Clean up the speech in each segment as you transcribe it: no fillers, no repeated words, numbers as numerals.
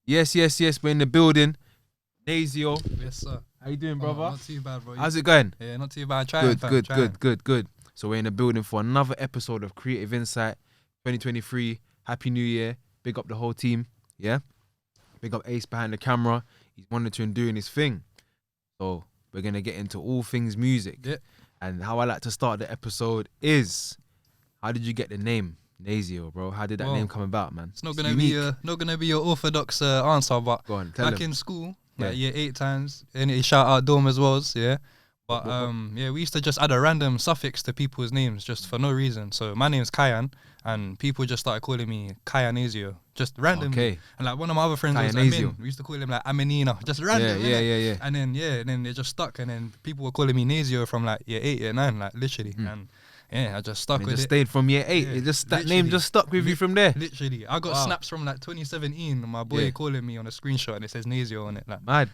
Yes. We're in the building. Nazio. Yes, sir. How you doing, brother? Not too bad, bro. How's it going? Yeah, not too bad. Trying. Good. So we're in the building for another episode of Creative Insight 2023. Happy New Year. Big up the whole team. Yeah. Big up Ace behind the camera. He's monitoring, doing his thing. So we're gonna get into all things music. Yeah. And how I like to start the episode is, how did you get the name Nazio, bro? How did that name come about, man? It's not gonna be your orthodox answer, but go on, tell back him. in school, like year 8 times, and shout out Dorm as well, yeah. But we used to just add a random suffix to people's names just for no reason. So my name's Kyan, and people just started calling me Kyanazio, just randomly. Okay. And like one of my other friends was Amin. We used to call him like Aminina, just random. Yeah. And then it just stuck, and then people were calling me Nazio from like year 8, year 9, like literally. And I just stuck with it. Just stayed from year 8. It just that name just stuck with you from there. Literally, I got snaps from like 2017. My boy calling me on a screenshot, and it says Nazio on it. Like mad.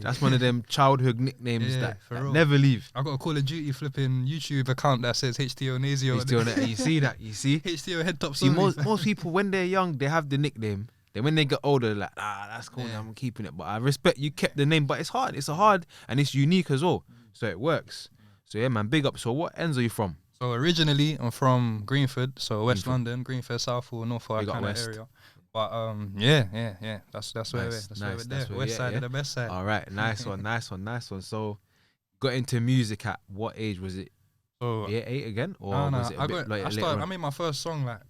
That's one of them childhood nicknames that never leave. I got a Call of Duty flipping YouTube account that says HTO Nazio. HTO, you see that? You see? HTO head top. See, most people when they're young, they have the nickname. Then when they get older, they're like, that's cool. I'm keeping it. But I respect you kept the name. But it's hard. It's hard, and it's unique as well. So it works. So yeah, man, big up. So what ends are you from? So originally, I'm from Greenford, so West London, Greenford, Southall, Northall kind of area. But that's where we're there. West side of the best side. All right, nice one. So, got into music at what age was it? So year 8 again, or was it I made my first song like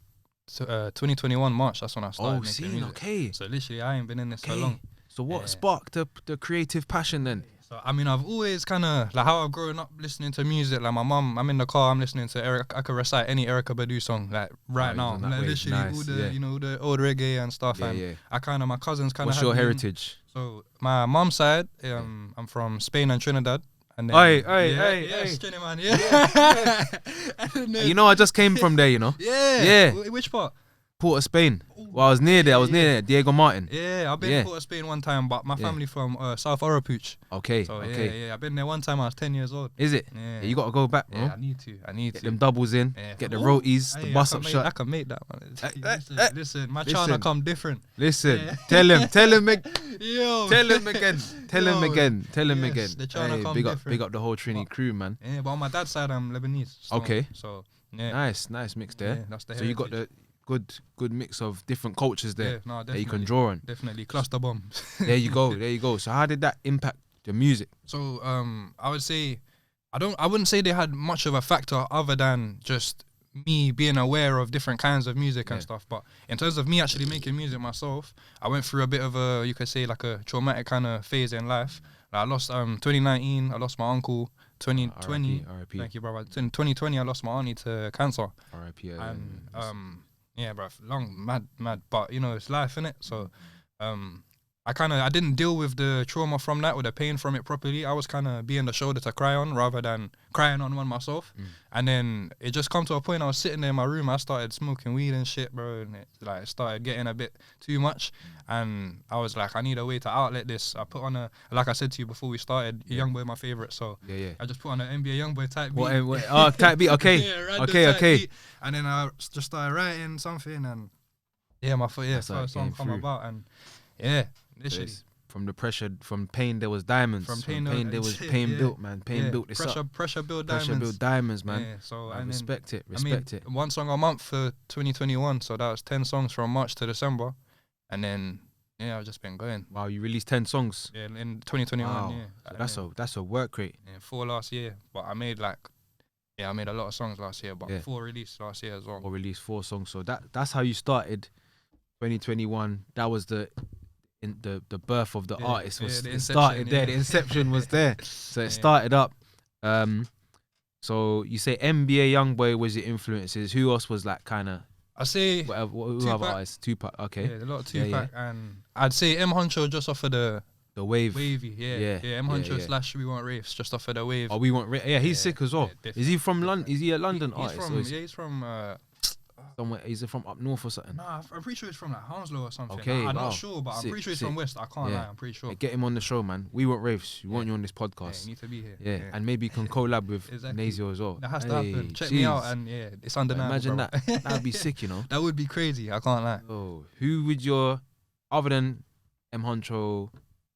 2021 March. That's when I started making music. Okay. So literally, I ain't been in this so long. So what sparked the creative passion then? So I mean, I've always kind of like how I've grown up listening to music. Like my mum, I'm in the car, I'm listening to I could recite any Erykah Badu song like right now. Like literally all the the old reggae and stuff. I kind of my cousins kind of. What's your heritage? So my mum's side, I'm from Spain and Trinidad. And then, hey, man, you know, I just came from there, you know. Yeah. Which part? Port of Spain. Well, I was near there. Diego Martin. Yeah, I've been to Port of Spain one time, but my family from South Oropouche. Okay. So I've been there one time. I was 10 years old. Is it? Yeah. You got to go back, bro. Yeah, I need to. Get them doubles in. Get the roties, the bus up shut. I can make that, man. Listen, my China come different. Listen, tell him Tell him again. The China come different. Big up the whole Trini crew, man. Yeah, but on my dad's side, I'm Lebanese. Okay. So nice mix there. Yeah, that's the so you got the good mix of different cultures there that you can draw on. Definitely cluster bomb. There you go. So how did that impact the music? So I would say I wouldn't say they had much of a factor other than just me being aware of different kinds of music and stuff. But in terms of me actually making music myself, I went through a bit of a, you could say, like a traumatic kind of phase in life. Like I lost 2019, I lost my uncle. 2020, R.I.P. Thank you, brother. In 2020, I lost my auntie to cancer. R.I.P. And yeah, bro, mad. But you know, it's life, innit? So, I didn't deal with the trauma from that or the pain from it properly. I was kind of being the shoulder to cry on rather than crying on one myself. And then it just come to a point. I was sitting there in my room. I started smoking weed and shit, bro, and it started getting a bit too much. And I was like, I need a way to outlet this. I put on like I said to you before we started, Youngboy my favorite. So I just put on an NBA Youngboy type beat. Type beat. Okay. Okay. Beat. And then I just started writing something, and my first song come about, and literally. From the pressure, from pain there was diamonds. From pain there was pain built, man. Pain built this up. Pressure built diamonds. Pressure built diamonds, man. Yeah, so I respect it. One song a month for 2021, so that was 10 songs from March to December, and then I've just been going. Wow, you released 10 songs. Yeah, in 2021. Wow. So that's a work rate. Yeah, 4 last year, but I made I made a lot of songs last year, but 4 released last year as well. 4 songs. So that's how you started 2021. That was the birth of the artist. It started there. The inception was there. So it started up. So you say NBA Youngboy was your influences. Who else was like kind of? I say who other artists? Tupac. Okay. Yeah, a lot of Tupac, and I'd say M Huncho just off of the wavy. M Huncho / We Want Raves just off of the wave. Oh, We Want Raves. Yeah, he's sick as well. Is he from London? Is he a London artist? He's from. Somewhere, is it from up north or something? Nah, I'm pretty sure it's from like Hounslow or something. Okay, I'm not sure, but I'm pretty sure it's from West. I can't lie, I'm pretty sure. Hey, get him on the show, man. We Want Raves. We want you on this podcast. You need to be here. Yeah, and maybe you can collab with Nazio as well. That has to happen. Check me out, and it's undeniable. Imagine that. That'd be sick, you know. That would be crazy. I can't lie. Oh, who would your, other than M Honcho,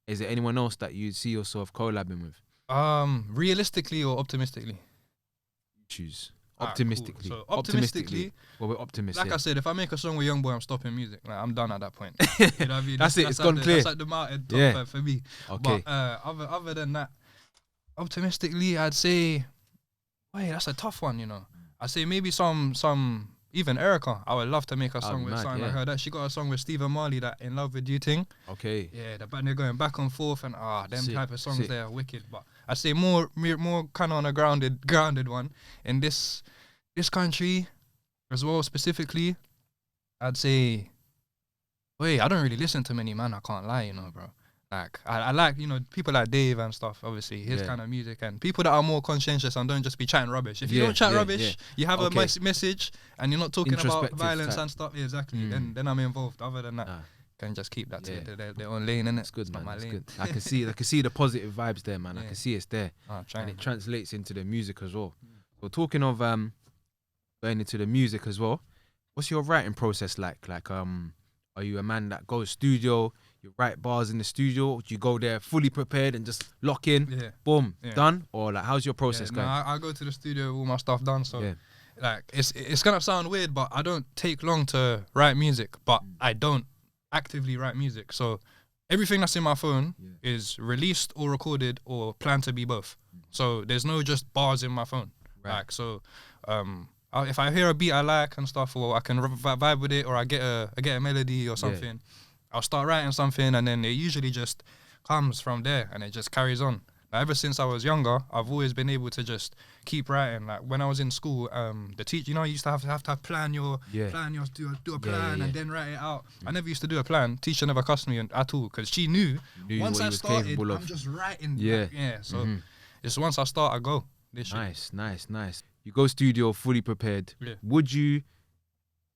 is there anyone else that you see yourself collabing with? Realistically or optimistically? Choose. Alright, Optimistically. cool. So optimistically, well, we're optimistic. like I said, if I make a song with Youngboy, I'm stopping music. Like, I'm done at that point. You know what I mean? That's it. It's gone clear. That's like the mountain top for me. Okay. But other than that, optimistically, I'd say, wait, that's a tough one. You know, I'd say maybe some even Erica. I would love to make a song with something like her. That she got a song with Stephen Marley, that "In Love With You" thing. Okay. Yeah, they're going back and forth, and them Sick, type of songs sick. there are wicked. But I'd say more kind of on a grounded one in this country as well. Specifically, I'd say, wait, I don't really listen to many, man. I can't lie, you know, bro. Like I like, you know, people like Dave and stuff. Obviously, his kind of music, and people that are more conscientious and don't just be chatting rubbish. If you don't chat rubbish, you have a message, and you're not talking about violence and stuff. Yeah, exactly. Then I'm involved. Other than that, can just keep that to their own lane, innit? It's good, man. Not my lane. Good. I can see the positive vibes there, man. I can see it's there, and it Trying. translates into the music as well. So talking of going into the music as well, what's your writing process like? Like are you a man that goes studio? You write bars in the studio? Do you go there fully prepared and just lock in? Boom, done? Or like, how's your process going? I go to the studio with all my stuff done. So like it's gonna sound weird, but I don't take long to write music. But I don't actively write music. So everything that's in my phone is released or recorded or planned to be both. So there's no just bars in my phone. Right. Like so, if I hear a beat I like and stuff, or I can vibe with it, or I get a melody or something, I'll start writing something, and then it usually just comes from there, and it just carries on. Like, ever since I was younger, I've always been able to just keep writing. Like when I was in school, the teacher, you know, you used to have to plan your do a plan and then write it out. I never used to do a plan. Teacher never cussed me at all, because she knew once I started, I'm just writing. So it's once I start, I go. Nice. You go studio fully prepared. Yeah.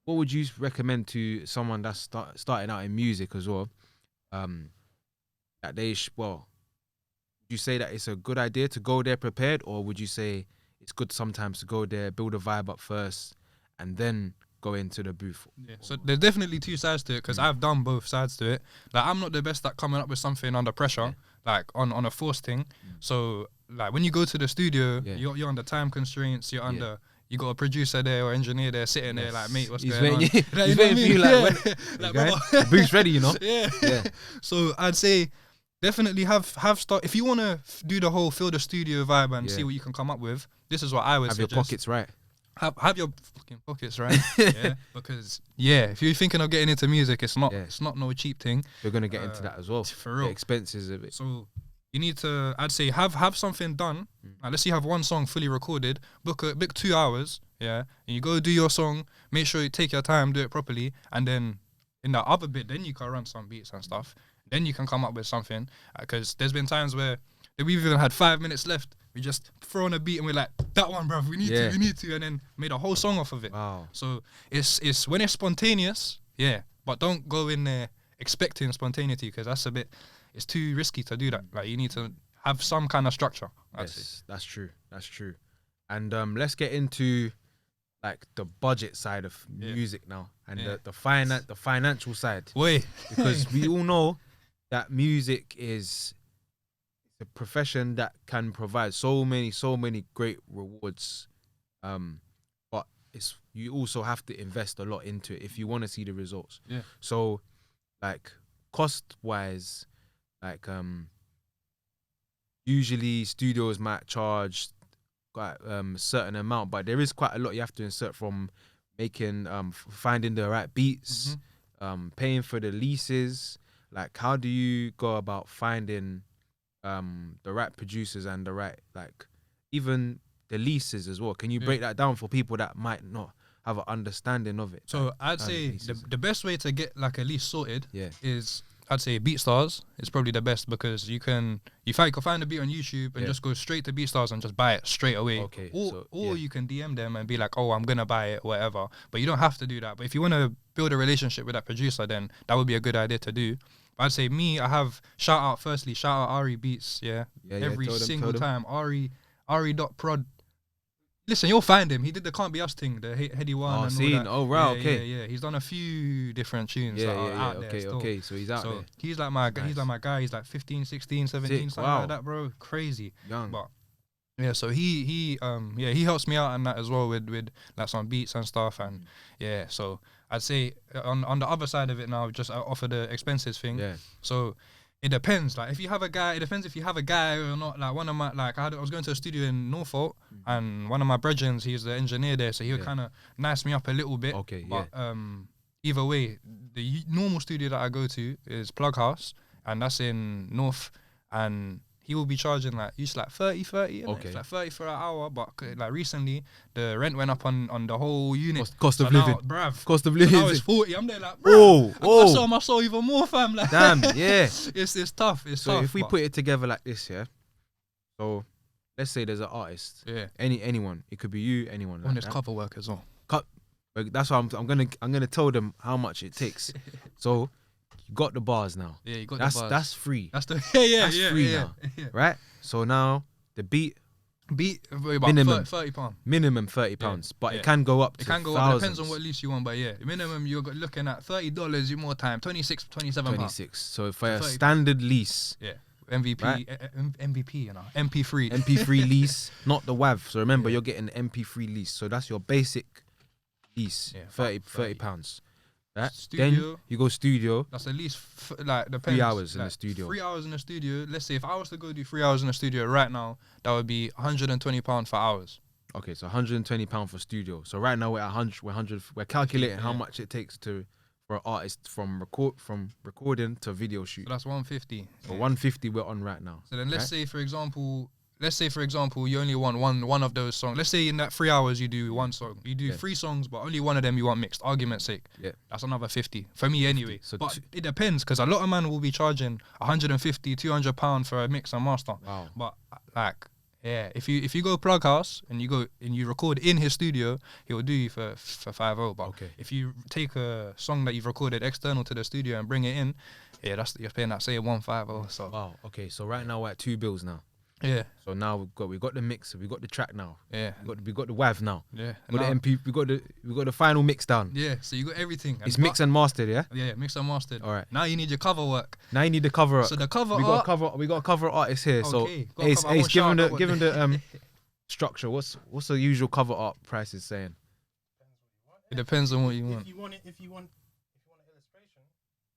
What would you recommend to someone that's starting out in music as well? That they would you say that it's a good idea to go there prepared, or would you say it's good sometimes to go there, build a vibe up first, and then go into the booth? Yeah. So there's definitely two sides to it, because I've done both sides to it. Like I'm not the best at coming up with something under pressure, like on a forced thing. So like when you go to the studio, you're under time constraints. You're under. You got a producer there or engineer there sitting there like, mate, what's going on? He's waiting for you like, the booth's ready, you know? Yeah. So I'd say definitely have start. If you want to do the whole fill the studio vibe and see what you can come up with, this is what I would suggest. Have your pockets right. Have your fucking pockets right. Because if you're thinking of getting into music, it's not no cheap thing. You're gonna get into that as well. For real. The expenses of it. So you need to, I'd say, have something done. Like, let's say you have one song fully recorded, book 2 hours, and you go do your song, make sure you take your time, do it properly, and then in that other bit, then you can run some beats and stuff. Then you can come up with something. Because there's been times where we've even had 5 minutes left, we just throw on a beat and we're like, that one, bruv, we need to, and then made a whole song off of it. Wow. So it's when it's spontaneous, but don't go in there expecting spontaneity, because it's too risky to do that. Like you need to have some kind of structure. Yes, that's true. And let's get into like the budget side of music now, and the financial side. Because we all know that music is a profession that can provide so many great rewards, but you also have to invest a lot into it if you want to see the results. So like cost wise, like usually studios might charge quite a certain amount, but there is quite a lot you have to insert, from making finding the right beats, paying for the leases. Like how do you go about finding the right producers and the right, like, even the leases as well? Can you break that down for people that might not have an understanding of it? So I'd say the best way to get like a lease sorted is, I'd say BeatStars is probably the best, because you can find a beat on YouTube and just go straight to BeatStars and just buy it straight away. Okay. Or you can DM them and be like, oh, I'm gonna buy it, whatever. But you don't have to do that. But if you want to build a relationship with that producer, then that would be a good idea to do. But I'd say I have shout out Ari Beats, every single time. Ari.prod. Listen, you'll find him. He did the Can't Be Us thing, the Heady One. Oh, and seen. all that. Oh, right, Yeah, okay. Yeah. He's done a few different tunes Yeah, that are yeah, out yeah. there Okay, still. okay. So he's out So there. he's like my Nice. guy. He's like 15, 16, 17, Sick, something wow. like that, bro. Crazy. Young. But yeah, so he helps me out on that as well with like some beats and stuff, and yeah, so I'd say on the other side of it now, just offer the expenses thing. Yeah. So it depends. Like if you have a guy, it depends if you have a guy or not. Like one of my I was going to a studio in Norfolk, and one of my brethren, he's the engineer there, so he would kind of nice me up a little bit. Okay, but either way, the normal studio that I go to is Plug House, and that's in North, and he will be charging like 30, Okay. like 30 for an hour. But like recently, the rent went up on the whole unit. Cost of So living. now, bruv. Cost of So living. now it's 40. I'm there like, bruv. I saw my soul even more, fam. Like, Damn, yeah. it's tough. It's So tough. if we put it together like this, yeah. So let's say there's an artist. Yeah. Anyone. It could be you. Anyone. And Like there's that. cover work as well. That's why I'm gonna tell them how much it takes. So you got the bars now. Yeah, you got That's the bars. that's free. That's the That's free now. Yeah. Right? So now the beat About Minimum. £30. minimum £30, but yeah. it can go up to It can go thousands. up, depends on what lease you want, but yeah, minimum you're looking at $30 you more time, 26, 27 pounds. 26. So for a 30. standard lease, Yeah, MVP, Right. MVP, you know, MP3. MP3 lease, not the WAV. So remember, you're getting the MP3 lease. So that's your basic lease, Yeah, 30 pounds. Right? Studio. Then you go studio. That's at least like depends. 3 hours in like, the studio. 3 hours in the studio. Let's say if I was to go do 3 hours in the studio right now, that would be £120 for hours. Okay, so £120 for studio. So right now we're at 100. We're calculating how much it takes for an artist from recording to video shoot. So that's 150. So 150 we're on right now. So then let's right? say for example you only want one of those songs. Let's say in that 3 hours you do one song. You do 3 songs, but only one of them you want mixed. Argument's sake. Yeah. That's another 50 for me anyway. So but it depends because a lot of man will be charging 150, £200 for a mix and master. Wow. But like, yeah, if you go Plug House and you record in his studio, he will do you for 50. But Okay. if you take a song that you've recorded external to the studio and bring it in, yeah, you're paying that say 150. So Wow. Okay, so right now we're at 2 bills now. yeah, So now we got the mix, we got the track now. yeah, We got the WAV now. yeah. We got Now- the MP, we got the final mix down. Yeah, so you got everything. It's mixed and mastered, yeah? Yeah, mixed and mastered. All right. Now you need your cover work. Now you need the cover up. So the cover we art. got a cover artist here. Okay, So got a Ace, cover- I won't give him shout out give him what- the structure. What's the usual cover art prices saying? It depends on what you want. If you want an illustration,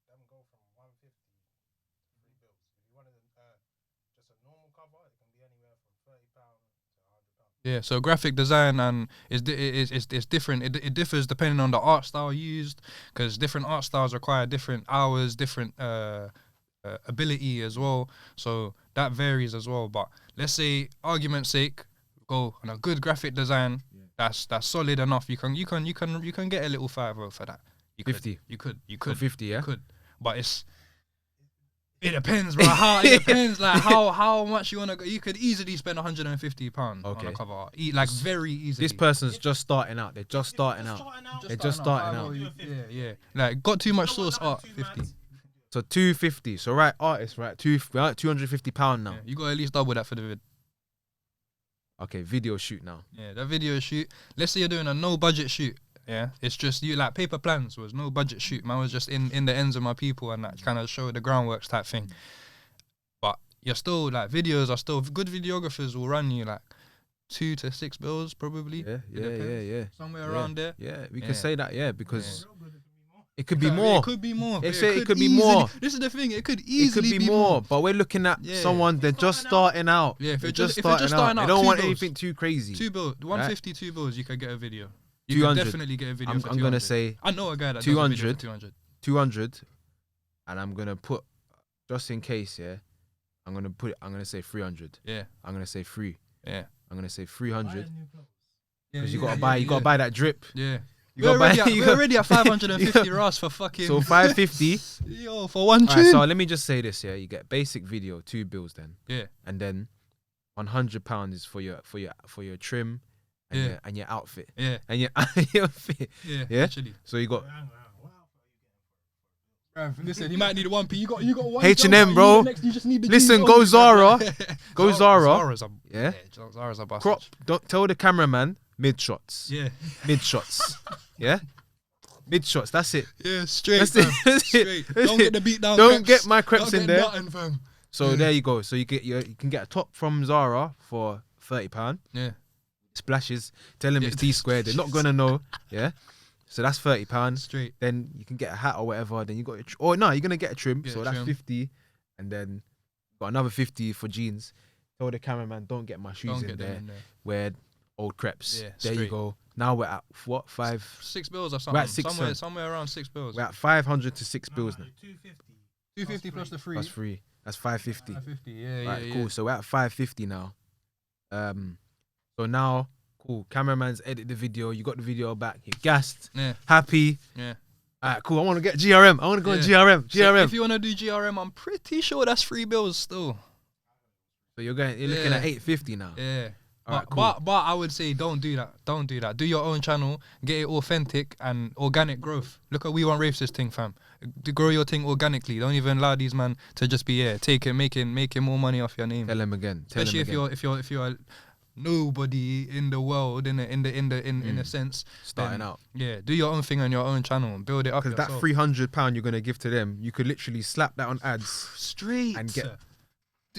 that will go from 150 to 3 bills. If you wanted just a normal cover, it can be anywhere from £30 to £100. Yeah, so graphic design and it's different. It differs depending on the art style used, because different art styles require different hours, different ability as well. So that varies as well. But let's say, argument's sake, go on a good graphic design. That's solid enough. You can get a little 50 for that. You could, 50. You could. So 50, yeah. You could. But it depends, bro. It depends, like how much you wanna go. You could easily spend £150 on Okay. a cover art, like very easily. This person's just starting out. They're just starting out. They're just starting out. Yeah. Like got too much source art. 50. So 250. So right, artist, right? We're at £250 now. Yeah, you got at least double that for the vid. Okay, video shoot now. Yeah, that video shoot. Let's say you're doing a no budget shoot. Yeah, it's just you, like Paper Plans was no budget shoot. Man was just in the ends of my people and that kind of show the groundworks type thing. But you're still like videos are still good. Videographers will run you like 2 to 6 bills probably. Yeah, yeah. Somewhere around there. Yeah, we Yeah. can say that, yeah, because Yeah. it could be more. It could be more. They say it could be more. This is the thing. It could It easily could be more, but we're looking at Yeah. someone, they're just starting out. Yeah, if They're you're just starting They out, don't 2 want bills. anything too crazy. 2 bills, 150, 2 bills. You could get a video. You 200. could definitely get a video. I'm for gonna 200. say I know a guy that 200. does a video for 200. 200, and I'm gonna put, just in case, yeah, I'm gonna say 300. Yeah, I'm gonna say 3. yeah. I'm gonna say 300 Yeah, because you gotta buy that drip. Yeah. You We're gotta buy. we're already at 550 Ross for fucking. So 550. Yo, for one Alright, tune. so let me just say this, yeah. You get basic video, 2 bills then, Yeah, and then £100 is for your trim and your outfit yeah, and your outfit. yeah. Yeah? Actually, So you got Listen, you might need a 1p. You got one. H&M, bro. You just need the Listen, jeans go only, bro. Zara. Go Zara. Zara's a Yeah. Zara's a bastard. Crop. Don't tell the cameraman mid shots. Yeah. Mid shots. Yeah. Mid shots. That's it. Yeah, straight. That's Fam. it. That's it. Straight. That's Don't it. get the beat down. Don't creps. get my creps Don't in get there. nothing, fam. So there you go. So you can get a top from Zara for £30. Yeah. Splashes. Tell them it's T squared. They're not gonna know. Yeah. So that's £30. Straight. Then you can get a hat or whatever. Then you got you're gonna get a trim. Get so a that's trim. 50, and then got another 50 for jeans. Tell the cameraman don't get my shoes Don't in get them there. in there. Wear old crepes. Yeah, there you straight. go. Now we're at what, $5? $6 or We're something. at six, somewhere around $6. We're at 500 to $6 now. 250. 250 plus the free. That's free. That's 550. 550. Yeah, Right, yeah, cool. yeah. So we're at 550 now. So now, cool. Cameraman's edit the video. You got the video back. You're gassed. Yeah, Happy. yeah. Alright, cool. I want to get GRM. I want to go on GRM. So GRM. if you want to do GRM, I'm pretty sure that's $3 still. So you're looking Yeah. at 850 now. Yeah. Alright, But I would say don't do that. Don't do that. Do your own channel, get it authentic and organic growth. Look at We Want Raves this thing, fam. To grow your thing organically. Don't even allow these man to just be making more money off your name. Tell him again. Tell Especially him again. if you're nobody in the world in a sense Starting then, out. Yeah, do your own thing on your own channel and build it up Because yourself. that £300 you're gonna give to them, you could literally slap that on ads, straight and Just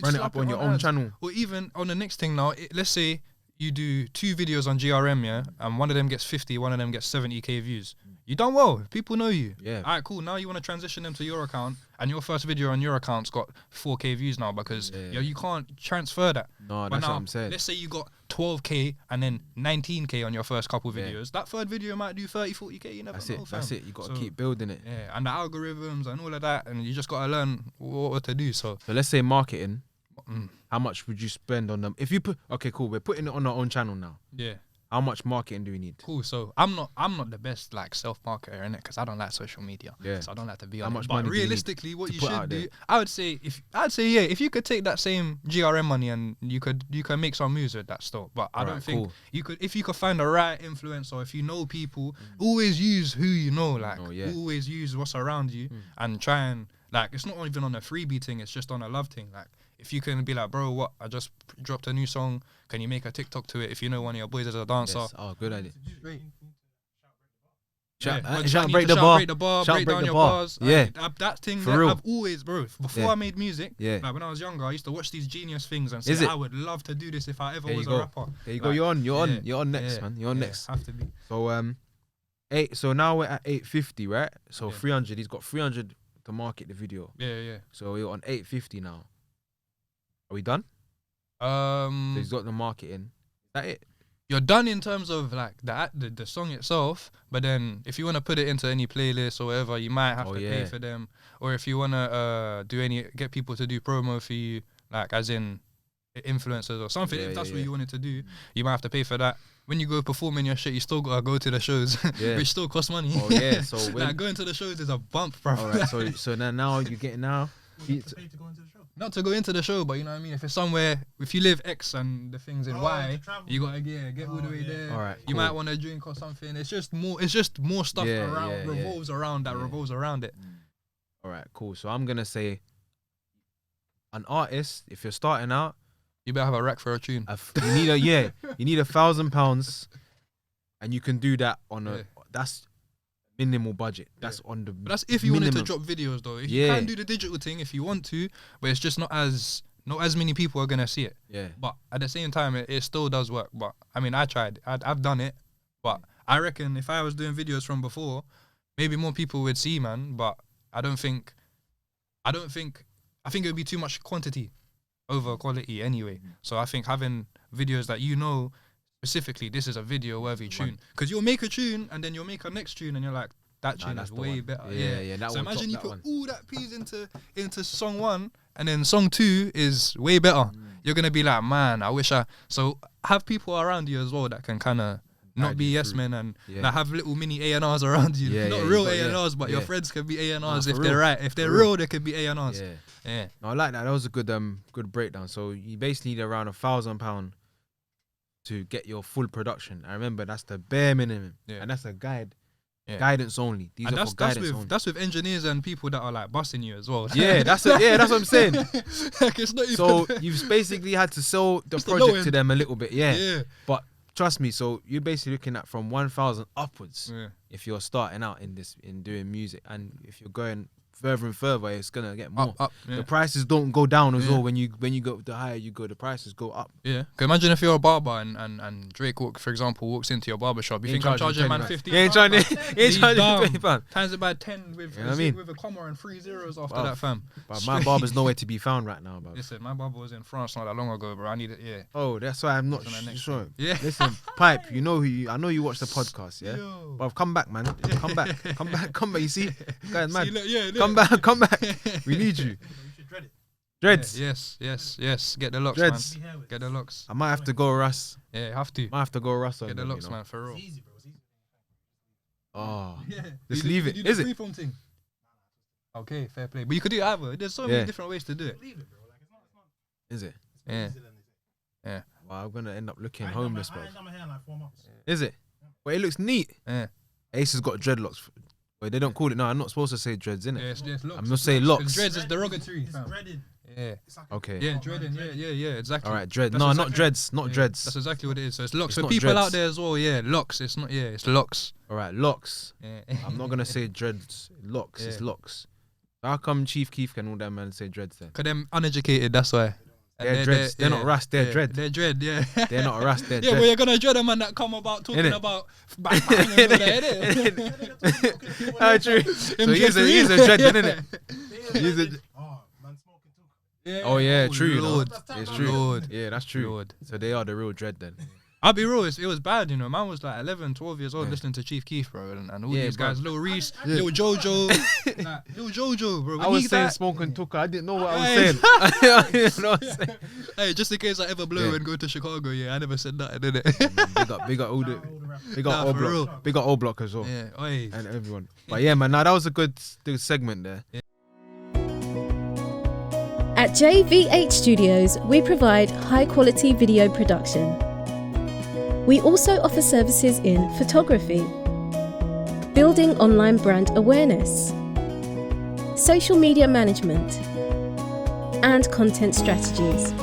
run it slap up on your own ads. channel. Or even on the next thing now, let's say you do 2 videos on GRM, yeah, and one of them gets 50, one of them gets 70k views. You done well. People know you. Yeah. Alright, cool. Now you want to transition them to your account, and your first video on your account's got 4k views now because Yeah. you can't transfer that. No, But that's now, what I'm saying. let's say you got 12k and then 19k on your first couple Yeah. videos. That third video might do 30, 40k. You never That's know, it. fam. That's it. You gotta So, keep building it. Yeah, and the algorithms and all of that, and you just gotta learn what to do. So, So let's say marketing. mm, How much would you spend on them? If you put, okay, cool. We're putting it on our own channel now. yeah. How much marketing do we need? Cool. So I'm not the best like self marketer in it because I don't like social media. Yeah. So I don't like to be How on much it. money But do you need realistically, what to you put should out do, there? I'd say if you could take that same GRM money and you could make some moves with that still. But I don't Alright, think cool. if you could find the right influencer, if you know people, always use who you know. Like Oh, yeah. always use what's around you and try and like it's not even on a freebie thing. It's just on a love thing. Like. If you can be like, bro, what? I just dropped a new song. Can you make a TikTok to it? If you know one of your boys is a dancer, Yes. Oh, good idea. Straight. Shout, Yeah, shout you break need the to bar. break the bar, Shout break break down the your bar. bars. Yeah. That thing For that real. I've always, bro. Before Yeah. I made music, Yeah. like when I was younger, I used to watch these genius things and Is say it? I would love to do this if I ever There you was a go. rapper. There you go. Like, You're on next, yeah, man. You're on yeah, next. Have to be. So So now we're at 850, right? So Yeah. 300. He's got 300 to market the video. Yeah. So we're on 850 now. Are we done? So Um, he's got the marketing. Is that it? you're done in terms of like the song itself, but then if you want to put it into any playlist or whatever, you might have Oh, to yeah. pay for them. Or if you want to get people to do promo for you, like as in influencers or something, Yeah, if that's yeah, what yeah. you wanted to do, you might have to pay for that. When you go performing your shit, you still gotta go to the shows, Yeah. which still costs money. Oh yeah. So when, Like going to the shows is a bump, bro. all right. So now you're getting now. You have to pay to go into the show. Not to go into the show, but you know what I mean. If it's somewhere, if you live X and the things in Oh, Y, to travel. you gotta get all the Oh, way yeah. there. All right, You cool. might want a drink or something. It's just more stuff Yeah, around yeah, yeah. revolves around that Yeah. revolves around it. All right. Cool. So I'm gonna say, an artist, if you're starting out, You better have a rack for a tune. you need you need £1,000, and you can do that on a Yeah. that's minimal budget. That's on the. But that's if you wanted to minimum. drop videos though. If you Yeah. can do the digital thing if you want to, but it's just not as many people are gonna see it. Yeah. But at the same time, it still does work. But I mean, I tried. I've done it. But I reckon if I was doing videos from before, maybe more people would see, man. But I think it would be too much quantity over quality anyway. So I think having videos that you know specifically, this is a video worthy tune. Because you'll make a tune and then you'll make a next tune and you're like, that tune that's is the way one. better. Yeah, that So one, imagine you top put that all that peas into song 1 and then song 2 is way better. You're gonna be like, man, I wish I. So have people around you as well that can kind of not Guide be you yes through. men and Yeah. like, have little mini A&Rs around you. Yeah, Not yeah, you real got- yeah, A&Rs, but your yeah. friends can be A&Rs for if real. they're right. If they're For real. real, they could be A&Rs. Yeah. Yeah. No, I like that. That was a good breakdown. So you basically need around £1,000 to get your full production. I remember that's the bare minimum, Yeah. and that's a guide Yeah. Guidance only. These And are for guidance only. that's with engineers and people that are like busting you as well. Yeah, that's what I'm saying. Like, it's not even So you've basically had to sell the It's the low project to end. them a little bit, yeah. yeah. But trust me, so you're basically looking at from 1,000 upwards Yeah. if you're starting out in doing music, and if you're going further and further, it's gonna get more. Up. Yeah. The prices don't go down as Yeah. well when you go the higher you go, the prices go up. Yeah. 'Cause imagine if you're a barber and Drake, for example, walks into your barber shop. You He ain't think I'm charging charging man 20 50? He ain't charging He's dumb. £20. Times it by 10 with You know what I mean? with a comma and 3 zeros after Bruv. that, fam. But my barber's nowhere to be found right now, bro. Listen, my barber was in France not that long ago, bro. I need it. Yeah. Oh, that's why I'm not That's on the next sure. one. Yeah. Listen, Pipe, you know I know you watch the podcast, yeah? Yo. But come back, man. Come back. You see? Guys, man. See, look, yeah, Come back. We need you. You should dread it. Dreads. Yes. Get the locks, Dreads. Be here with Get the locks. I might have to go Russ. Yeah, have to. Might have to go Russ on Get the them, locks, you know? man, for real. It's easy, bro. It's easy. Oh. Yeah. Just leave it. You Is do it? the freeform thing? Okay, fair play. But you could do it either. There's so many Yeah. different ways to do it. Leave it, bro. Like, it's not. Is it? It's Yeah. easier than they say. Well, I'm gonna end up looking I ain't done my- homeless, I bro. ain't done my hair in like 4 months. Is it? But it looks neat. Yeah. Ace has got dreadlocks. Wait, they don't call it. No, I'm not supposed to say dreads, innit? Yeah, it's locks. I'm not saying locks. 'Cause dreads is derogatory, It's fam. dreaded. Yeah. It's like Okay. Yeah, Oh, dreading. man, Yeah, exactly. All right, dread. That's No, exactly- not dreads. Not Yeah, dreads. That's exactly what it is. So it's locks. It's For not people dreads. out there as well, yeah, locks. It's not, it's locks. All right, locks. Yeah. I'm not gonna say dreads. Locks. It's Yeah. locks. How come Chief Keef can all that man say dreads then? Because them uneducated, that's why. And They're dreads. They're not rust. They're dread. They're dread, yeah. They're not rust. They're Yeah, dread. but you're gonna dread a man that come about talking Innit? about bang bang and all that, innit? Oh, true. So he's a dread, then, innit? He's a. Oh, man, smoking too. Yeah. Oh yeah, true. You know. Lord. It's true. Lord. Yeah, that's true. Lord. So they are the real dread then. I'll be real, it was bad, you know. Man was like 11, 12 years old Yeah. listening to Chief Keef, bro, and all Yeah, these bro. guys, Lil Reese, Yeah. Lil Jojo, like, Lil Jojo, bro. I when was he saying died- smoking tuka. I didn't know what I was Hey. saying. I didn't know what I was saying. Hey, just in case I ever blow Yeah. and go to Chicago, yeah, I never said that, did it? Big up all the. All the rappers. Big up Nah, O for Block. real. Big up O Block as well. Yeah, oi. And everyone. But yeah, man, that was a good segment there. At JV8 Studios, we provide high-quality video production. We also offer services in photography, building online brand awareness, social media management, and content strategies.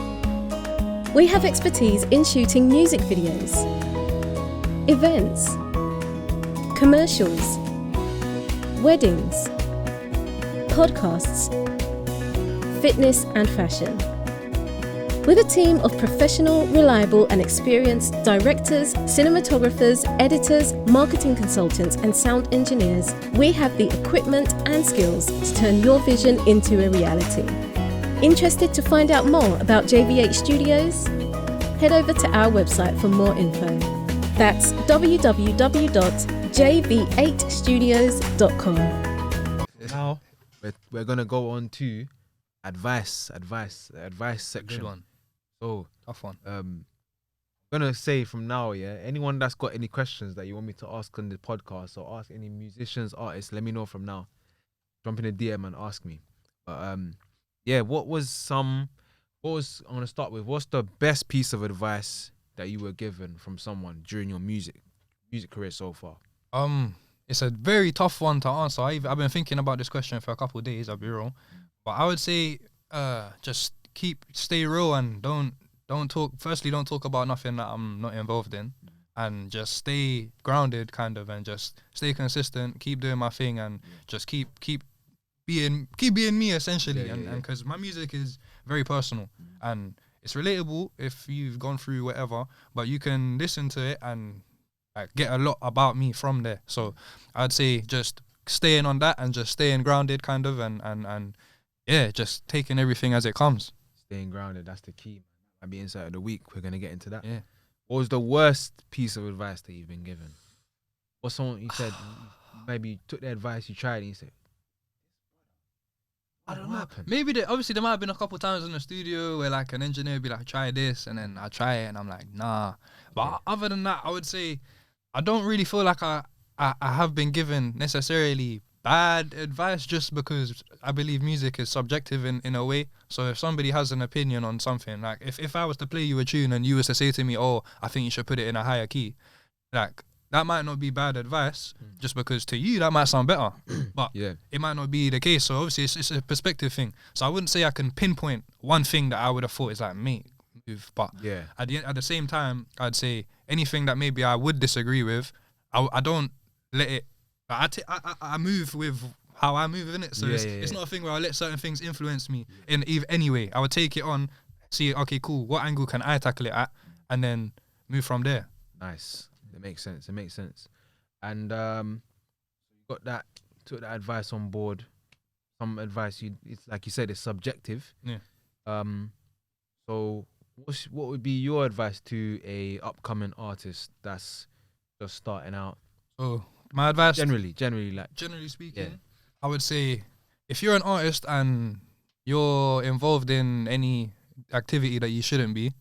We have expertise in shooting music videos, events, commercials, weddings, podcasts, fitness and fashion. With a team of professional, reliable and experienced directors, cinematographers, editors, marketing consultants and sound engineers, we have the equipment and skills to turn your vision into a reality. Interested to find out more about JV8 Studios? Head over to our website for more info. That's www.jv8studios.com. Now we're gonna go on to advice section. Good one. So Tough one. I'm gonna say from now, yeah, anyone that's got any questions that you want me to ask on the podcast or ask any musicians, artists, let me know from now. Jump in the DM and ask me. But yeah, I'm gonna start with, what's the best piece of advice that you were given from someone during your music career so far? It's a very tough one to answer. I've been thinking about this question for a couple of days, I'll be real. But I would say just stay real and don't talk. Firstly, don't talk about nothing that I'm not involved in, and just stay grounded, kind of, and just stay consistent. Keep doing my thing, and just keep being me, essentially. Yeah, yeah, And because my music is very personal and it's relatable if you've gone through whatever, but you can listen to it and like get a lot about me from there. So I'd say just staying on that and just staying grounded, kind of, and yeah, just taking everything as it comes. Staying grounded, that's the key. Might be insight of the week. We're gonna get into that. Yeah. What was the worst piece of advice that you've been given? Or someone you said maybe you took the advice, you tried, and you said, I don't what know. happened? Maybe obviously there might have been a couple times in the studio where like an engineer would be like, try this, and then I try it and I'm like, nah. But other than that, I would say I don't really feel like I have been given necessarily bad advice, just because I believe music is subjective in a way. So if somebody has an opinion on something, like if I was to play you a tune and you was to say to me, oh, I think you should put it in a higher key, like that might not be bad advice, just because to you that might sound better, but Yeah. it might not be the case. So obviously it's a perspective thing. So I wouldn't say I can pinpoint one thing that I would have thought is like, mate, move. But Yeah. at the same time, I'd say anything that maybe I would disagree with, I don't let it. I move with how I move in it. So it's not a thing where I let certain things influence me in any way. I would take it on, see, okay, cool. What angle can I tackle it at, and then move from there. Nice. It makes sense. It makes sense. And you took that advice on board. Some advice it's like you said, it's subjective. Yeah. So what would be your advice to a upcoming artist that's just starting out? So my advice, Generally speaking, I would say if you're an artist and you're involved in any activity that you shouldn't be,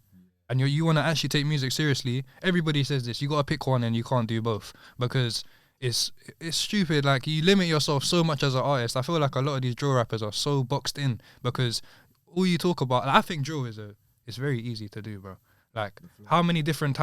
and you want to actually take music seriously, everybody says this, you got to pick one and you can't do both, because it's stupid. Like, you limit yourself so much as an artist. I feel like a lot of these drill rappers are so boxed in, because all you talk about, I think drill it's very easy to do, bro. Like, how many different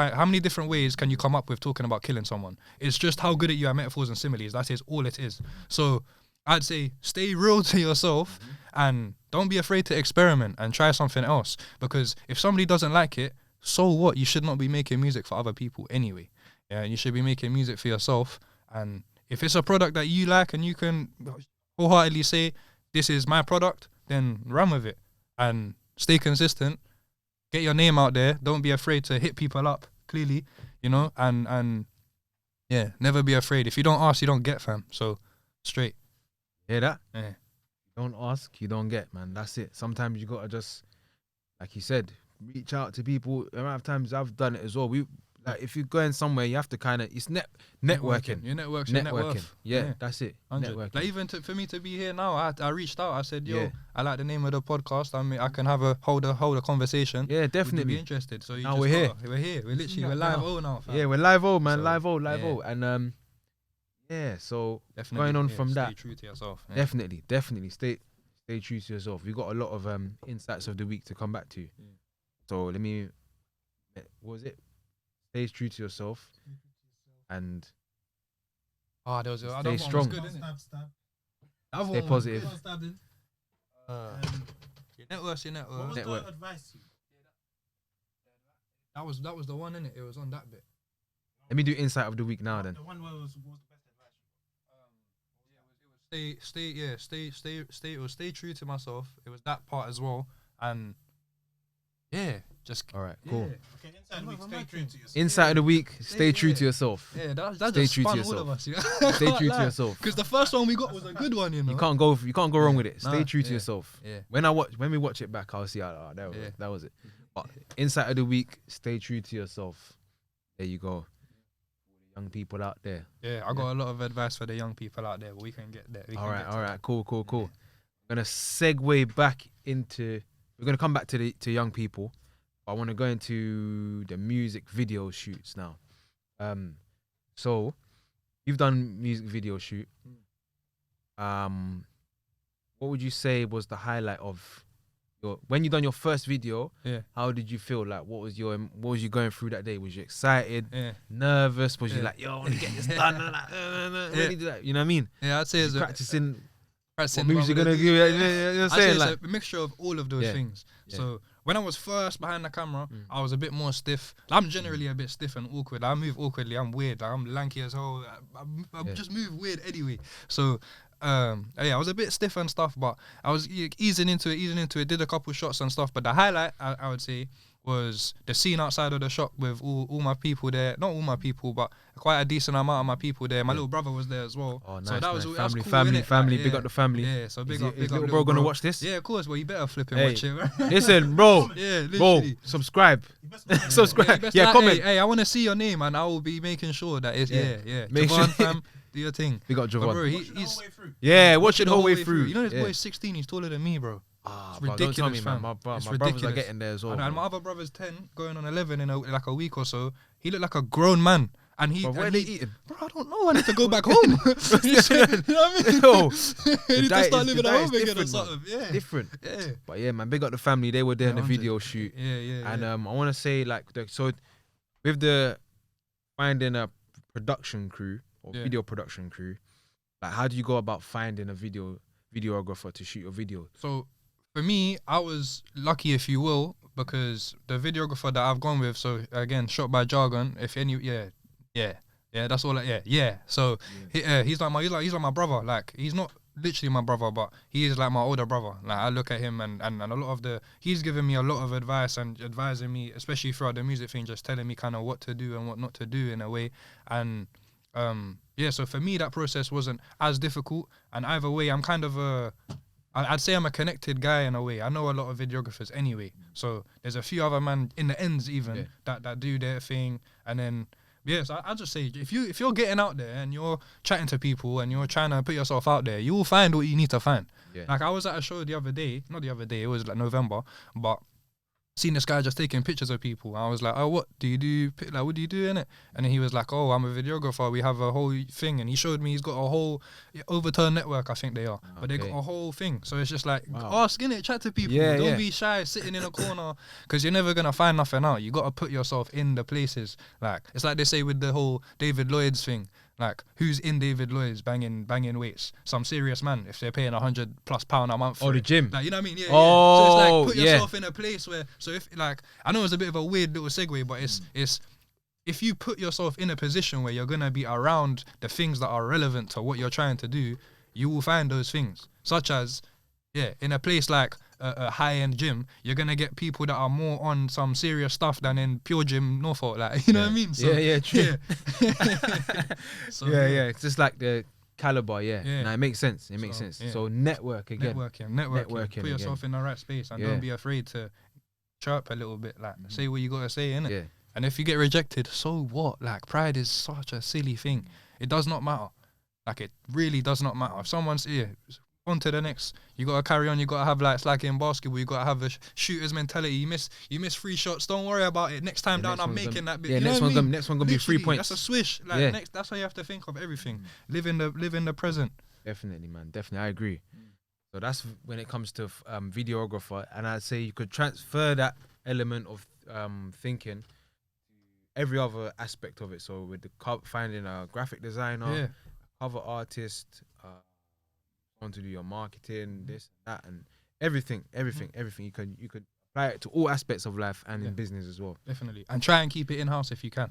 ways can you come up with talking about killing someone? It's just how good at you at metaphors and similes. That is all it is. So I'd say stay real to yourself and don't be afraid to experiment and try something else, because if somebody doesn't like it, so what? You should not be making music for other people anyway. Yeah, you should be making music for yourself. And if it's a product that you like and you can wholeheartedly say, this is my product, then run with it and stay consistent. Get your name out there. Don't be afraid to hit people up, clearly, and yeah, never be afraid. If you don't ask, you don't get, fam. So straight. Hear that? Yeah. Don't ask, you don't get, man. That's it. Sometimes you gotta just, like you said, reach out to people. The amount of times I've done it as well. If you're going somewhere, you have to kind of, it's networking. Your network's your net worth. Yeah, that's it. 100. Networking. Like, even for me to be here now, I reached out. I said, yo, Yeah. I like the name of the podcast. I mean, I can hold a conversation. Yeah, Would you definitely. be interested? So Now we're here. We're here. We're live now. Fam. Yeah, we're live man. So, live yeah. And yeah, so Definitely, going on from stay that, true to yourself. Yeah. definitely stay true to yourself. We got a lot of insights of the week to come back to. Yeah. So what was it? Stay true to yourself and There was stay strong. Good, isn't it? Stab. Stay positive. Don't stab him. Your network's your network. What was Network. the advice? That was the one, innit? It was on that bit. Let me do insight of the week now then. The one where was the best advice? Stay true to myself. It was that part as well, and yeah, just All right, cool. yeah. Okay, inside the week, stay true to yourself. Insight of the week, stay true yeah. to yourself. Yeah, that Stay just true to spun yourself. all of us. Yeah? Stay true to yourself. Because the first one we got was a good one, you know. You can't go wrong with it. Stay Nah, true to yeah. yourself. Yeah. When we watch it back, I'll see that was it. But insight of the week, stay true to yourself. There you go. Young people out there. Yeah, I got a lot of advice for the young people out there, but we can get there. All right, cool. I'm gonna segue back into. We're gonna come back to young people. But I want to go into the music video shoots now. So you've done music video shoot. What would you say was the highlight of when you done your first video? Yeah. How did you feel? Like, what was you going through that day? Was you excited? Yeah. Nervous? Was you Yeah. like, yo, I want to get this done? Really do that? You know what I mean? Yeah, I'd say it's Practicing. practicing What music what gonna I'm give you? do. You know what I'm I'd say saying? it's Like, a mixture of all of those Yeah. things. Yeah. So when I was first behind the camera, I was a bit more stiff. I'm generally a bit stiff and awkward. I move awkwardly. I'm weird. I'm lanky as hell. I Yeah. just move weird anyway. So yeah, I was a bit stiff and stuff, but I was easing into it. Did a couple shots and stuff. But the highlight, I would say, was the scene outside of the shop with all my people there. Not all my people, but quite a decent amount of my people there. My little brother was there as well. oh, nice, so that was nice. that was Family, cool, innit? family. Like, Big yeah. up the family. Yeah, so big up, Is little bro gonna watch this? Yeah, of course. Well, you better flip and Hey. watch it, right? Listen, bro. Yeah, Bro, literally. subscribe. You best comment. Subscribe. best Yeah, like, comment. Hey, I want to see your name, and I will be making sure that it's yeah. Make Javon, sure- fam, do your thing. We got But bro, Javon. Watch it the he's whole way through. Yeah, watch it the whole way through. You know this Yeah. boy is 16. He's taller than me, bro. Ah, It's bro, don't tell me, ridiculous, man. fam. My It's brothers are ridiculous. getting there as well. And bro. my other brother's 10, going on 11 in like a week or so. He looked like a grown man. And he, Bro, where and are they he- eating? Bro, I don't know. I need to go back home. You know what I mean? Yo, I need to diet start is- living the at diet home is again or different, man. something. Yeah. different. Yeah. But yeah, man, big up the family. They were there in the 100. video shoot. Yeah. And I want to say, like, so with the finding a production crew or Yeah. video production crew, like how do you go about finding a videographer to shoot your video? So for me, I was lucky, if you will, because the videographer that I've gone with, so again, shot by Jargon. If any, yeah, that's all. So he's like my brother. Like he's not literally my brother, but he is like my older brother. Like I look at him and a lot of he's given me a lot of advice and advising me, especially throughout the music thing, just telling me kind of what to do and what not to do in a way. And so for me that process wasn't as difficult. And either way, I'm kind of I'd say I'm a connected guy in a way. I know a lot of videographers anyway. So there's a few other men in the ends even that do their thing. And then so I just say if you're getting out there and you're chatting to people and you're trying to put yourself out there, you will find what you need to find. Yeah. Like I was at a show not the other day, it was like November, but seen this guy just taking pictures of people. I was like, oh, what do you do? Like, what do you do in it? And then he was like, oh, I'm a videographer. We have a whole thing. And he showed me he's got a whole Overturn network, I think they are. But they got a whole thing. So it's just like, ask in it, chat to people. Don't be shy sitting in a corner because you're never going to find nothing out. You got to put yourself in the places. Like, it's like they say with the whole David Lloyd's thing. Like, who's in David Lloyd's banging weights? Some serious man, if they're paying £100+ a month for the gym. Like, you know what I mean? Yeah. Oh, so it's like, put yourself in a place where, so if, like, I know it's a bit of a weird little segue, but it's if you put yourself in a position where you're going to be around the things that are relevant to what you're trying to do, you will find those things. Such as, in a place like a high-end gym, you're going to get people that are more on some serious stuff than in Pure Gym Norfolk. Like, you know what I mean? So, true. So, it's just like the caliber, Nah, it makes sense. It makes sense. yeah. So network again. Networking. Put yourself in the right space and don't be afraid to chirp a little bit. Like, say what you got to say, innit? Yeah. And if you get rejected, so what? Like, pride is such a silly thing. It does not matter. Like, it really does not matter. If someone's on to the next, you gotta carry on. You gotta have, like, it's like in basketball, you gotta have a shooter's mentality. You miss 3 shots, don't worry about it. Next time down, I'm making that bit. Yeah, next one gonna be 3 points. That's a swish. Like, next, that's how you have to think of everything. Live in the present. Definitely, man. Definitely, I agree. So that's when it comes to videographer, and I'd say you could transfer that element of thinking to every other aspect of it. So with the finding a graphic designer, a cover artist, want to do your marketing, this, that, and everything. You could apply it to all aspects of life and in business as well. Definitely, and try and keep it in house if you can.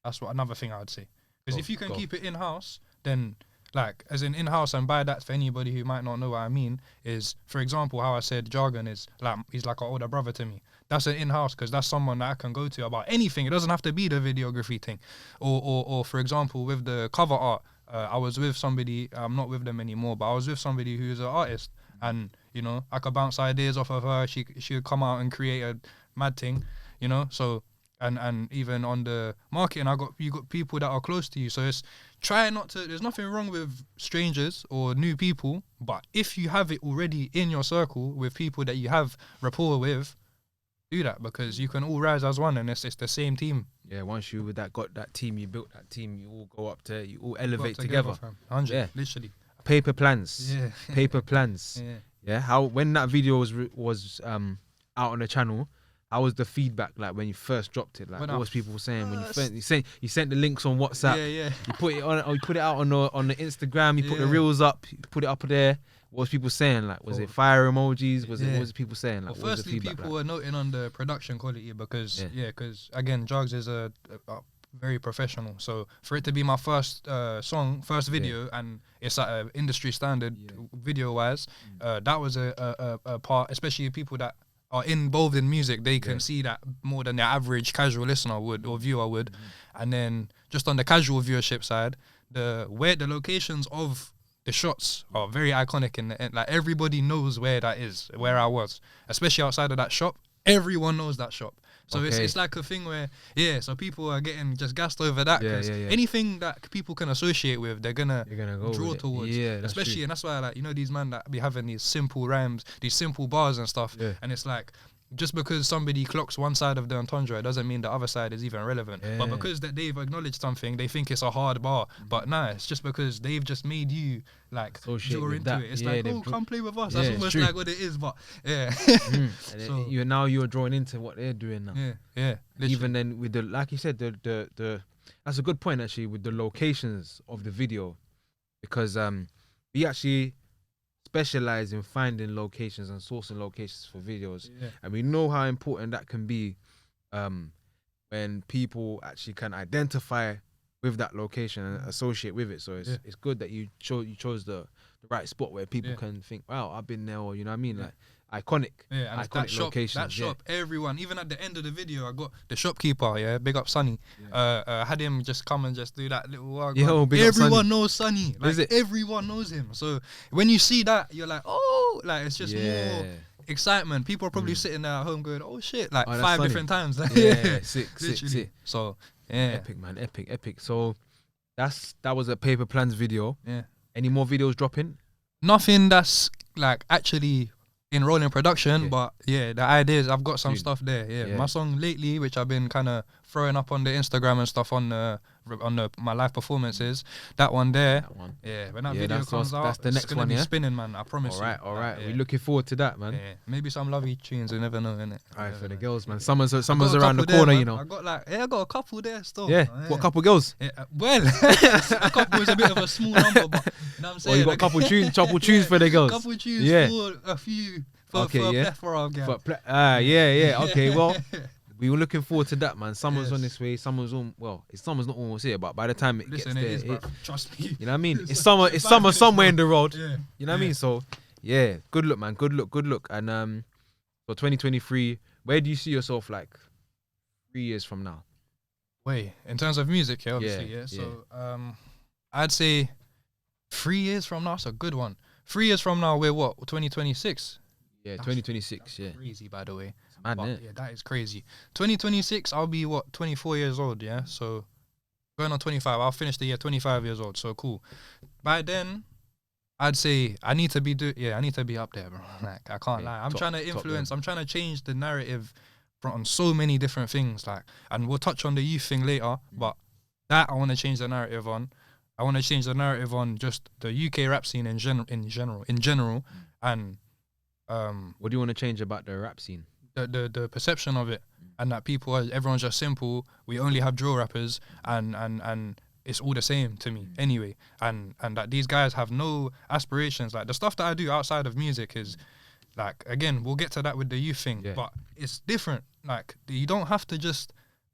That's another thing I would say. Because if you can keep it in house, then, like, as in house, and by that, for anybody who might not know what I mean, is, for example, how I said Jargon is like, he's like an older brother to me. That's an in-house, because that's someone that I can go to about anything. It doesn't have to be the videography thing, or for example, with the cover art. I was with somebody, I'm not with them anymore, but I was with somebody who's an artist, and, you know, I could bounce ideas off of her. She would come out and create a mad thing, you know. So, and even on the marketing, you got people that are close to you. So it's try not to. There's nothing wrong with strangers or new people, but if you have it already in your circle with people that you have rapport with, do that, because you can all rise as one, and it's the same team. Yeah, once you got that team, you built that team, you all go up to, you all elevate together. 100, literally. Paper plans. Yeah. Paper plans. Yeah. How when that video was out on the channel, how was the feedback like when you first dropped it? Like, what was people saying when you sent the links on WhatsApp? Yeah. You put it on, or you put it out on the Instagram. You put the reels up. You put it up there. What was people saying? Like, was it fire emojis? What was people saying? Like, well, firstly, people were noting on the production quality because, again, Jugs is a very professional. So for it to be my first first video, and it's at an industry standard video-wise, that was a part, especially people that are involved in music, they can see that more than the average casual listener would or viewer would. And then just on the casual viewership side, the locations of the shots are very iconic, and like everybody knows where that is, where I was, especially outside of that shop. Everyone knows that shop. So it's like a thing where, so people are getting just gassed over that, because anything that people can associate with, they're gonna go draw towards. Yeah, that's especially true. And that's why, like, you know, these men that be having these simple rhymes, these simple bars and stuff, and it's like, just because somebody clocks one side of the entendre, it doesn't mean the other side is even relevant. But because that they've acknowledged something, they think it's a hard bar. But nah, it's just because they've just made you like draw into it. It's like, come play with us. That's almost like what it is. But so you're drawing into what they're doing now. Yeah. Even then with the, like you said, the that's a good point actually with the locations of the video, because we actually specialize in finding locations and sourcing locations for videos, and we know how important that can be when people actually can identify with that location and associate with it. So it's good that you chose the right spot where people can think, wow, I've been there, or you know what I mean, like iconic, and iconic that shop, locations. everyone, even at the end of the video, I got the shopkeeper, big up Sonny. I had him just come and just do that little walk. Yo, big up everyone Sonny. knows Sonny. Like, Is it? everyone knows him. So when you see that, you're like, oh, like it's just more excitement. People are probably sitting there at home going, oh shit, like 5 Sonny. different times. Sick. So Epic, man, epic. So that was a Paper Plans video. Any more videos dropping? Nothing that's like actually in rolling production, but the ideas, I've got some stuff there. My song lately, which I've been kind of throwing up on the Instagram and stuff on my live performances, that one there. When that video comes out, that's the next it's gonna one, be spinning, man. I promise. All right. We're looking forward to that, man. Maybe some lovely tunes. You never know, innit? All right, for the girls, man. Summer's around the corner, you know. I got a couple there still. What couple girls? Well, a couple is a bit of a small number, but you know what I'm saying. Oh, you got a couple tunes for the girls. Couple tunes for a few. For a plethora of girls. Okay, well, we were looking forward to that, man. Summer's on this way. Summer's not almost here, but by the time it gets there, trust me. You know what I mean? It's summer somewhere in the road. You know what I mean? So, good look, man. Good look. And for 2023, where do you see yourself like 3 years from now? Wait, in terms of music, obviously, So, I'd say 3 years from now, that's a good one. 3 years from now, we're what? 2026? Yeah, 2026, Crazy, by the way. Mad, that is crazy. 2026, I'll be 24 years old, so going on 25, I'll finish the year 25 years old, so cool. By then, I'd say I need to be up there, bro. Like, I can't lie. I'm trying to influence, I'm trying to change the narrative on so many different things, like, and we'll touch on the youth thing later, but that I want to change the narrative on. I want to change the narrative on just the UK rap scene in general, and what do you want to change about the rap scene? The perception of it, and that everyone's just simple. We only have drill rappers, and it's all the same to me anyway. And that these guys have no aspirations. Like the stuff that I do outside of music is, like, again, we'll get to that with the youth thing, but it's different. Like, you don't have to just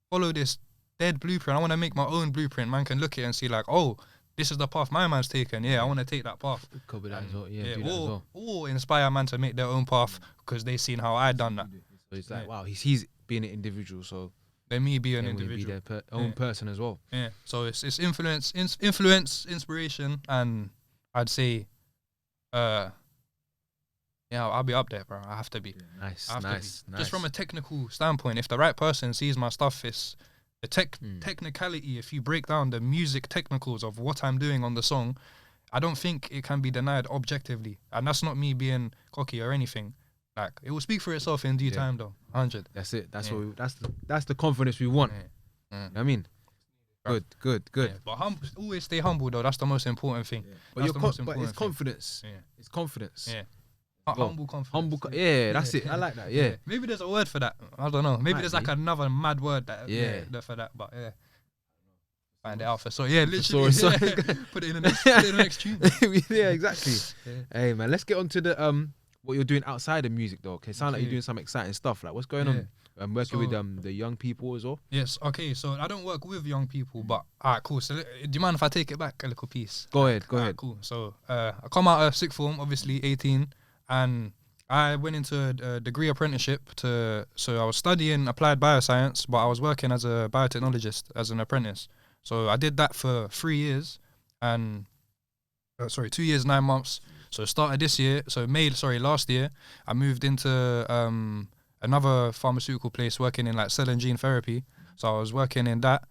follow this dead blueprint. I want to make my own blueprint. Man can look at it and see like, oh, this is the path my man's taken. I want to take that path. Cover that as well. Do that as well. Or inspire man to make their own path because they seen how I done that. So it's like, wow, he's being an individual, so let me be an let me individual. be their own person as well. So it's influence, inspiration, and I'd say, I'll be up there, bro. I have to be. Nice. Just from a technical standpoint, if the right person sees my stuff, it's the technicality. If you break down the music technicals of what I'm doing on the song, I don't think it can be denied objectively. And that's not me being cocky or anything. Like, it will speak for itself in due time, though. 100. That's it. That's what. That's the confidence we want. You know what I mean, good. But always stay humble, though. That's the most important thing. But it's confidence. It's confidence. Humble confidence. That's it. I like that. Yeah. Maybe there's a word for that. I don't know. Maybe there's like another mad word that for that. But find it out for. So literally. Put it in the next tune. Yeah, exactly. Hey man, let's get on to the what you're doing outside of music though. Okay, sound like you're doing some exciting stuff. Like, what's going on? I'm working with the young people as well. Yes. Okay. So I don't work with young people, but alright, cool. So do you mind if I take it back a little piece? Go ahead. Cool. So I come out of sixth form, obviously 18. And I went into a degree apprenticeship so I was studying applied bioscience, but I was working as a biotechnologist as an apprentice. So I did that for 3 years and 2 years, 9 months. So started this year. So last year, I moved into another pharmaceutical place working in like cell and gene therapy. So I was working in that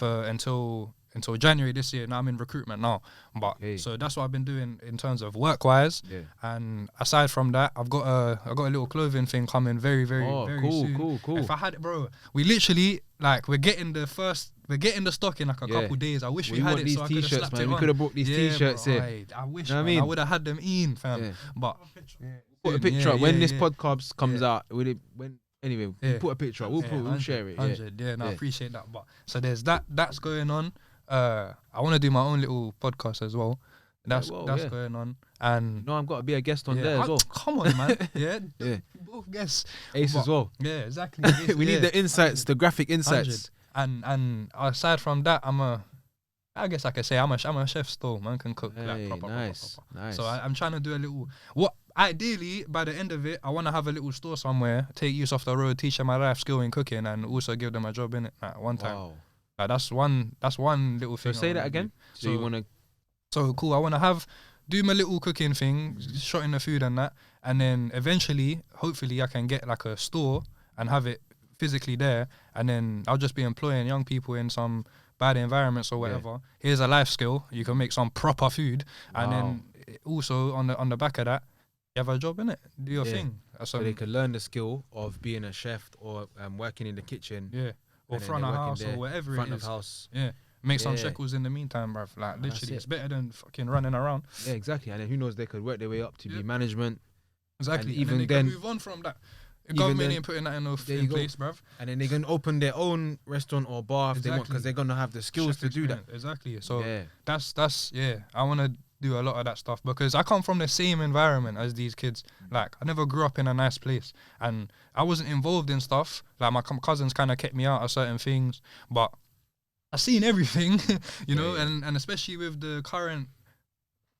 until January this year. Now I'm in recruitment now, but so that's what I've been doing in terms of work wise. And aside from that, I've got a little clothing thing coming very soon. Cool. If I had it, bro, we literally we're getting the stock in like a couple days. I wish we had it so I could have slapped it on. We could have brought these t-shirts here. I wish, you know man, I would have had them in, fam. But put a picture up when this podcast comes out. When Anyway, Yeah. we'll put a picture up. We'll 100, share it. 100, yeah, no, I Yeah. appreciate that. But so there's that's going on. I want to do my own little podcast as well. That's yeah. going on. And No, I've got to be a guest on yeah, there as well. come on, man. Yeah, Yeah. both guests. Ace as well. Yeah, exactly. We need the insights, the graphic insights. 100. And aside from that, I guess I could say I'm a chef still. Man can cook like Hey, proper. nice. So I'm trying to do a little. Ideally, by the end of it, I want to have a little store somewhere, take youth off the road, teach them my life skill in cooking, and also give them a job in it at one time. Wow. Like that's one little So thing. say I that wanna again. do. So you want to? So cool. I want to do my little cooking thing, shot in the food and that, and then eventually, hopefully, I can get like a store and have it physically there, and then I'll just be employing young people in some bad environments or whatever. Here's a life skill. You can make some proper food, and then also on the back of that, you have a job in it. Do your thing. So they can learn the skill of being a chef or working in the kitchen. Yeah. Or and then front they're of working house there, or whatever it front is. of house. Yeah. Make some Yeah. shekels in the meantime, bruv. Like That's literally, it. it's better than fucking running around. Yeah, exactly. And then who knows, they could work their way up to be management. Exactly. And And then even they then- can move on from that. The even government then- ain't putting that There in you go. place, bruv. And then they can open their own restaurant or bar if they want, Exactly. because they're gonna have the skills Chef to do that. experience. Exactly. So Yeah. that's I want to do a lot of that stuff because I come from the same environment as these kids. Like I never grew up in a nice place, and I wasn't involved in stuff. Like my cousins kind of kept me out of certain things, but I seen everything, you know, Yeah. and especially with the current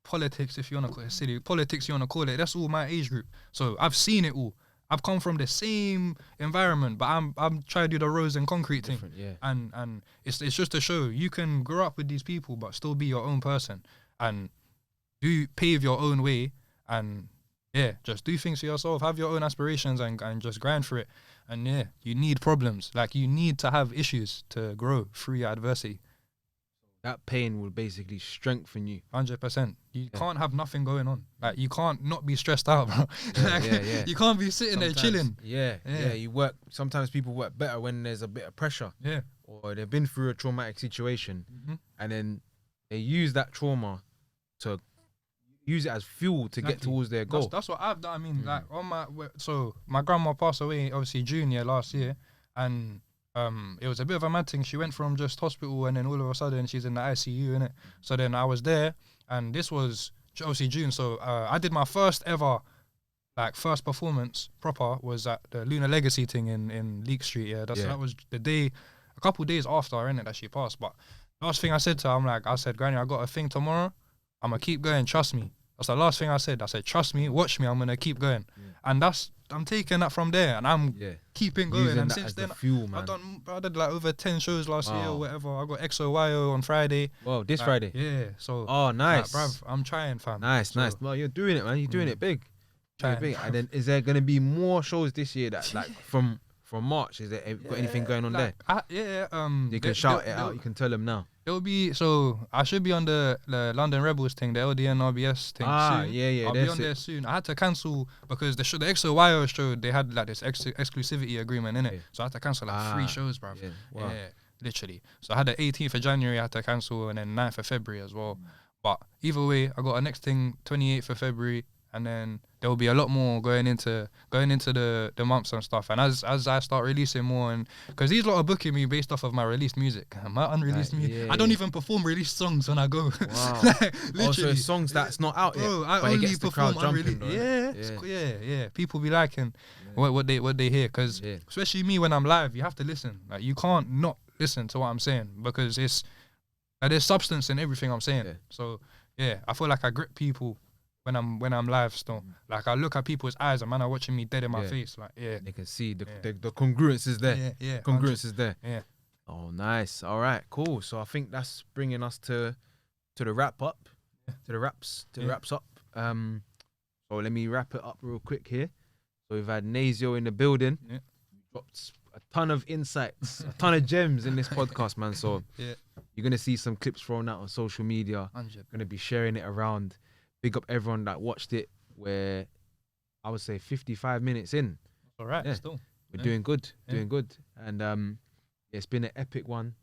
politics, if you want to call it city politics, you want to call it. That's all my age group. So I've seen it all. I've come from the same environment, but I'm trying to do the rose and concrete thing. Different, yeah. And it's just to show you can grow up with these people but still be your own person and do pave your own way and just do things for yourself, have your own aspirations and just grind for it. And you need problems, like you need to have issues to grow through your adversity. That pain will basically strengthen you. 100%. You can't have nothing going on. Like you can't not be stressed out, bro. Yeah. You can't be sitting there chilling. Yeah. Yeah. You work. Sometimes people work better when there's a bit of pressure, Yeah. or they've been through a traumatic situation, and then they use that trauma to use it as fuel to get Exactly. towards their goal. That's what I've done. I mean, like on my grandma passed away obviously June last year, and it was a bit of a mad thing. She went from just hospital and then all of a sudden she's in the ICU, innit? So then I was there, and this was obviously June. So I did my first ever performance proper was at the Lunar Legacy thing in Leek Street. Yeah, that was the day, a couple days after innit, that she passed. But last thing I said to her, I said, Granny, I got a thing tomorrow. I'm gonna keep going. Trust me. That's the last thing I said. I said, trust me, watch me. I'm gonna keep going. And I'm taking that from there, and I'm keeping going. Using And that since as then, the fuel, man. I did like over 10 shows last year Wow. or whatever. I got XOYO on Friday. Well, this Friday. Yeah. So. Oh, nice. Bruv, I'm trying, fam. Nice. So, Well, you're doing it, man. You're doing it big. Doing it Trying. big. And then, is there gonna be more shows this year that from March? Is there got anything going on there? You You can shout it out. You can tell them now. It'll be I should be on the London Rebels thing, the LDN RBS thing soon. Yeah. I'll be on there soon. I had to cancel because the XOYO show, they had like this exclusivity agreement in it. Yeah. So I had to cancel like 3 shows, bruv. Yeah. Wow. Yeah, literally. So I had the 18th of January I had to cancel, and then 9th of February as well. But either way, I got a next thing 28th of February, and then there will be a lot more going into the months and stuff. And as I start releasing more, and because these lot are booking me based off of my released music, my unreleased music. I don't even perform released songs when I go. Wow. Literally. Also, songs that's not out yet. Bro, I but it only gets the crowd perform jumping. unreleased. Though, Yeah. People be liking what they hear, because especially me when I'm live, you have to listen. Like you can't not listen to what I'm saying, because there's substance in everything I'm saying. Yeah. So I feel like I grip people when I'm live still. Like I look at people's eyes, and man are watching me dead in my face. Like They can see the congruence is there. Yeah. Congruence is there. Yeah. Oh, nice. All right, cool. So I think that's bringing us to the wrap up, to the wraps up. So let me wrap it up real quick here. So we've had Nazio in the building. Yeah. Dropped a ton of insights, a ton of gems in this podcast, man. So you're gonna see some clips thrown out on social media. 100. Gonna be sharing it around. Big up everyone that watched it. Where I would say 55 minutes in. All right. Yeah. Still. We're doing good, and it's been an epic one.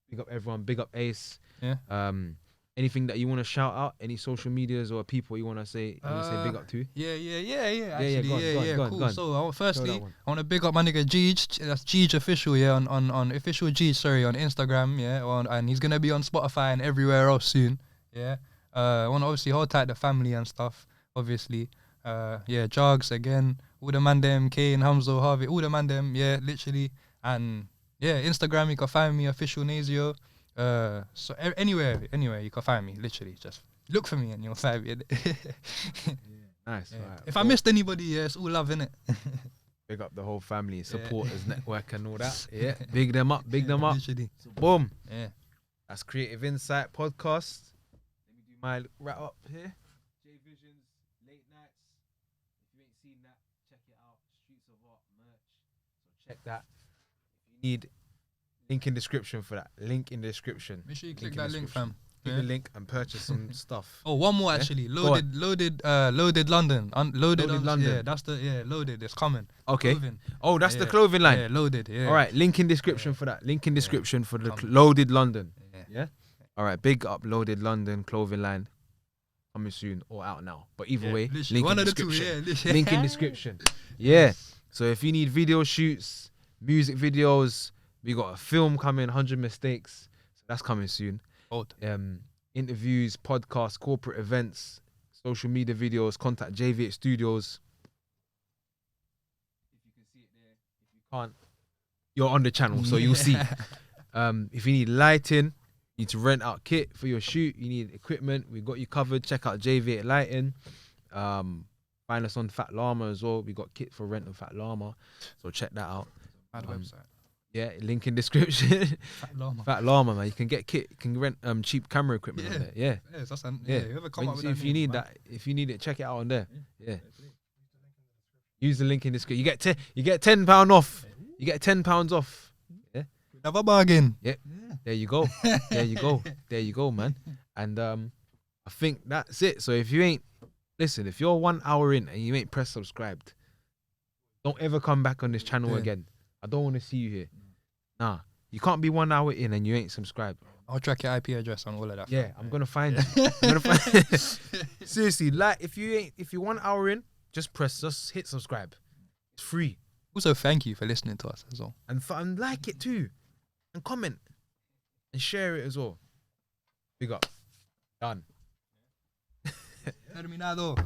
Big up everyone, big up Ace. Yeah. Anything that you want to shout out? Any social medias or people you want to say big up to? Yeah. yeah, Actually, go on, cool. go on. So, firstly, that one. I want to big up my nigga Jeej. That's Jeej official, yeah, on official Jeej, sorry, on Instagram, yeah, and he's gonna be on Spotify and everywhere else soon, yeah. I want to obviously hold tight the family and stuff, obviously. Yeah, Jogs again, all the man them, Kane, Hamzo, Harvey, all the man them, yeah, literally, and yeah, Instagram you can find me official Nazio. So anywhere you can find me, literally, just look for me and you'll find me. Nice. Yeah. Right, If I missed anybody, yeah, it's all love, innit? big up the whole family, supporters, network, and all that. Yeah, big them up, big them up. Literally. So boom. Yeah. That's Creative Insight Podcast. Let me do my wrap up here. J Visions, late nights. If you ain't seen that, check it out. Streets of Art merch. So check that. If you need, link in description for that. Link in the description. Make sure you Link click in that link, description. fam. Click Yeah. the link and purchase some stuff. Oh, one more Yeah? actually. Go on. Loaded London. Loaded London. Yeah, that's the loaded. It's coming. Okay. Clothing. Oh, that's the Yeah. clothing line. Yeah, loaded. Yeah. All right, link in description Yeah. for that. Link in description for the Come. Loaded London. Yeah. Yeah. All right, big up Loaded London clothing line. Coming soon or out now. But either way, literally, link one in of the two. description. Yeah, literally. Link in description. Yeah. So if you need video shoots, music videos, we got a film coming, 100 Mistakes. So that's coming soon. Old. Interviews, podcasts, corporate events, social media videos, contact JV8 Studios. If you can see it there, if you can't, you're on the channel, so you'll see. If you need lighting, you need to rent out kit for your shoot, you need equipment, we got you covered. Check out JV8 Lighting. Find us on Fat Llama as well. We got kit for rent on Fat Llama, so check that out. Mad website. Yeah, link in description. Fat Llama. Fat Llama, man. You can get kit, you can rent cheap camera equipment on Yeah. there. Yeah. Yeah, that's an, Yeah. yeah. Whoever come up with If that you name, need man. that, if you need it, check it out on there. Yeah. Use the link in the description. You get £10 off. You get £10 off. Have a bargain. There you go. There you go. There you go, man. And I think that's it. So if you ain't listen, if you're 1 hour in and you ain't press subscribed, don't ever come back on this channel Yeah. again. I don't want to see you here. Nah, you can't be 1 hour in and you ain't subscribed. I'll track your IP address and all of that. Yeah, I'm gonna find you. I'm gonna find seriously, like if you're 1 hour in, just hit subscribe. It's free. Also, thank you for listening to us as well. And like it too. And comment. And share it as well. Big up. Done. Terminado.